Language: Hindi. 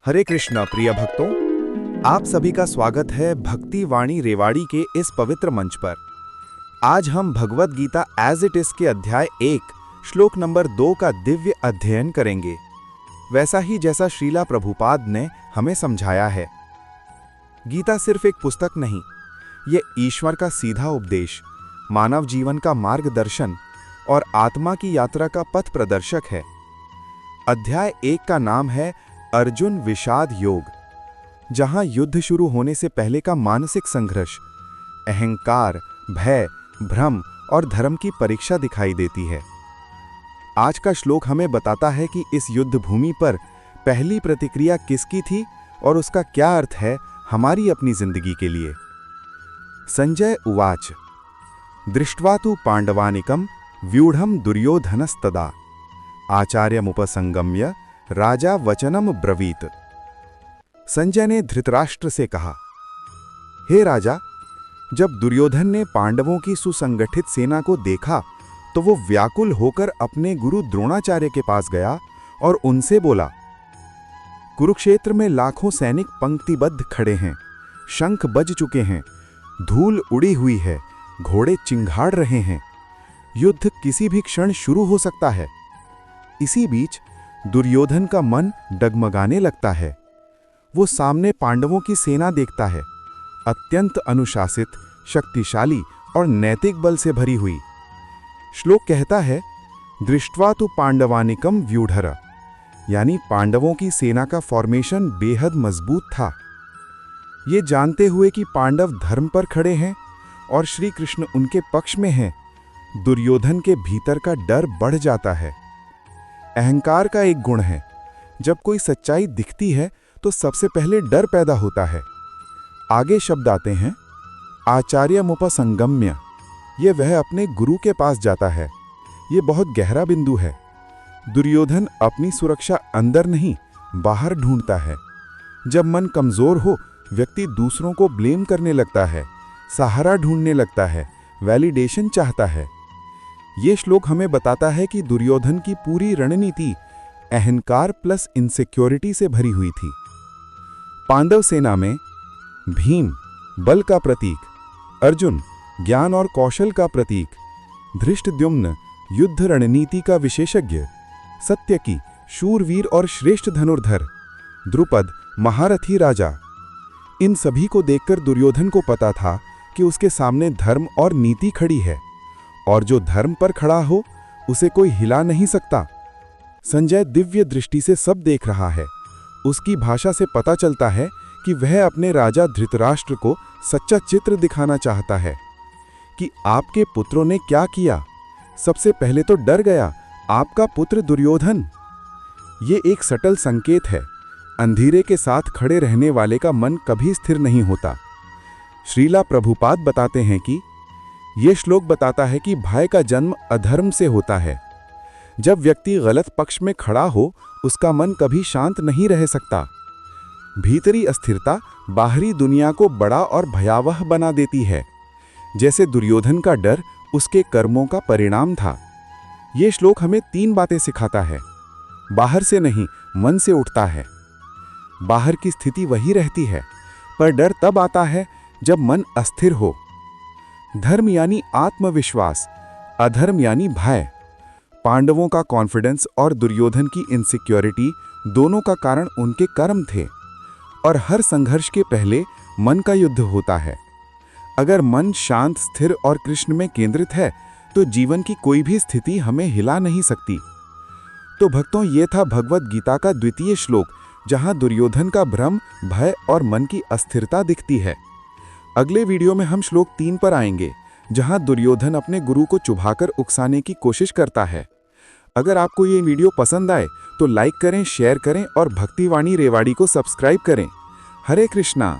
हरे कृष्णा प्रिय भक्तों, आप सभी का स्वागत है भक्ति वाणी रेवाड़ी के इस पवित्र मंच पर। आज हम Bhagavad Gita as it is के अध्याय 1 श्लोक नंबर 2 का दिव्य अध्ययन करेंगे, वैसा ही जैसा श्रीला प्रभुपाद ने हमें समझाया है। गीता सिर्फ एक पुस्तक नहीं, ये ईश्वर का सीधा उपदेश, मानव जीवन का मार्गदर्शन और आत्मा की यात्रा का पथ प्रदर्शक है। अध्याय 1 का नाम है अर्जुन विषाद योग, जहां युद्ध शुरू होने से पहले का मानसिक संघर्ष, अहंकार, भय, भ्रम और धर्म की परीक्षा दिखाई देती है। आज का श्लोक हमें बताता है कि इस युद्ध भूमि पर पहली प्रतिक्रिया किसकी थी और उसका क्या अर्थ है हमारी अपनी जिंदगी के लिए। संजय उवाच दृष्ट्वा तु पांडवानिकं व्यूढ़ं दुर्योधनस्तदा आचार्यमुपसंगम्य राजा वचनम ब्रवीत। संजय ने धृतराष्ट्र से कहा, हे राजा, जब दुर्योधन ने पांडवों की सुसंगठित सेना को देखा तो वो व्याकुल होकर अपने गुरु द्रोणाचार्य के पास गया और उनसे बोला, कुरुक्षेत्र में लाखों सैनिक पंक्तिबद्ध खड़े हैं, शंख बज चुके हैं, धूल उड़ी हुई है, घोड़े चिंघाड़ रहे हैं, युद्ध किसी भी क्षण शुरू हो सकता है। इसी बीच दुर्योधन का मन डगमगाने लगता है। वो सामने पांडवों की सेना देखता है, अत्यंत अनुशासित, शक्तिशाली और नैतिक बल से भरी हुई। श्लोक कहता है, दृष्ट्वा तु पांडवानिकं व्यूढ़र, यानी पांडवों की सेना का फॉर्मेशन बेहद मजबूत था। ये जानते हुए कि पांडव धर्म पर खड़े हैं और श्री कृष्ण उनके पक्ष में हैं, दुर्योधन के भीतर का डर बढ़ जाता है। अहंकार का एक गुण है, जब कोई सच्चाई दिखती है तो सबसे पहले डर पैदा होता है। आगे शब्द आते हैं, आचार्यमुपसंगम्य, ये वह अपने गुरु के पास जाता है। ये बहुत गहरा बिंदु है। दुर्योधन अपनी सुरक्षा अंदर नहीं, बाहर ढूंढता है। जब मन कमजोर हो, व्यक्ति दूसरों को ब्लेम करने लगता है, सहारा ढूंढने लगता है, वैलिडेशन चाहता है। ये श्लोक हमें बताता है कि दुर्योधन की पूरी रणनीति अहंकार प्लस इनसिक्योरिटी से भरी हुई थी। पांडव सेना में भीम बल का प्रतीक, अर्जुन ज्ञान और कौशल का प्रतीक, धृष्टद्युम्न युद्ध रणनीति का विशेषज्ञ, सत्यकी शूरवीर और श्रेष्ठ धनुर्धर, द्रुपद महारथी राजा। इन सभी को देखकर दुर्योधन को पता था कि उसके सामने धर्म और नीति खड़ी है, और जो धर्म पर खड़ा हो उसे कोई हिला नहीं सकता। संजय दिव्य दृष्टि से सब देख रहा है। उसकी भाषा से पता चलता है कि वह अपने राजा धृतराष्ट्र को सच्चा चित्र दिखाना चाहता है कि आपके पुत्रों ने क्या किया। सबसे पहले तो डर गया आपका पुत्र दुर्योधन। ये एक सटल संकेत है, अंधेरे के साथ खड़े रहने वाले का मन कभी स्थिर नहीं होता। श्रीला प्रभुपाद बताते हैं कि यह श्लोक बताता है कि भय का जन्म अधर्म से होता है। जब व्यक्ति गलत पक्ष में खड़ा हो, उसका मन कभी शांत नहीं रह सकता। भीतरी अस्थिरता बाहरी दुनिया को बड़ा और भयावह बना देती है। जैसे दुर्योधन का डर उसके कर्मों का परिणाम था। यह श्लोक हमें 3 बातें सिखाता है। बाहर से नहीं, मन से उठता है। बाहर की स्थिति वही रहती है, पर डर तब आता है जब मन अस्थिर हो। धर्म यानी आत्मविश्वास, अधर्म यानी भय। पांडवों का कॉन्फिडेंस और दुर्योधन की इनसिक्योरिटी दोनों का कारण उनके कर्म थे, और हर संघर्ष के पहले मन का युद्ध होता है। अगर मन शांत, स्थिर और कृष्ण में केंद्रित है तो जीवन की कोई भी स्थिति हमें हिला नहीं सकती। तो भक्तों, ये था भगवत गीता का द्वितीय श्लोक, जहां दुर्योधन का भ्रम, भय और मन की अस्थिरता दिखती है। अगले वीडियो में हम श्लोक 3 पर आएंगे, जहां दुर्योधन अपने गुरु को चुभाकर उकसाने की कोशिश करता है। अगर आपको ये वीडियो पसंद आए तो लाइक करें, शेयर करें और भक्ति वाणी रेवाड़ी को सब्सक्राइब करें। हरे कृष्णा।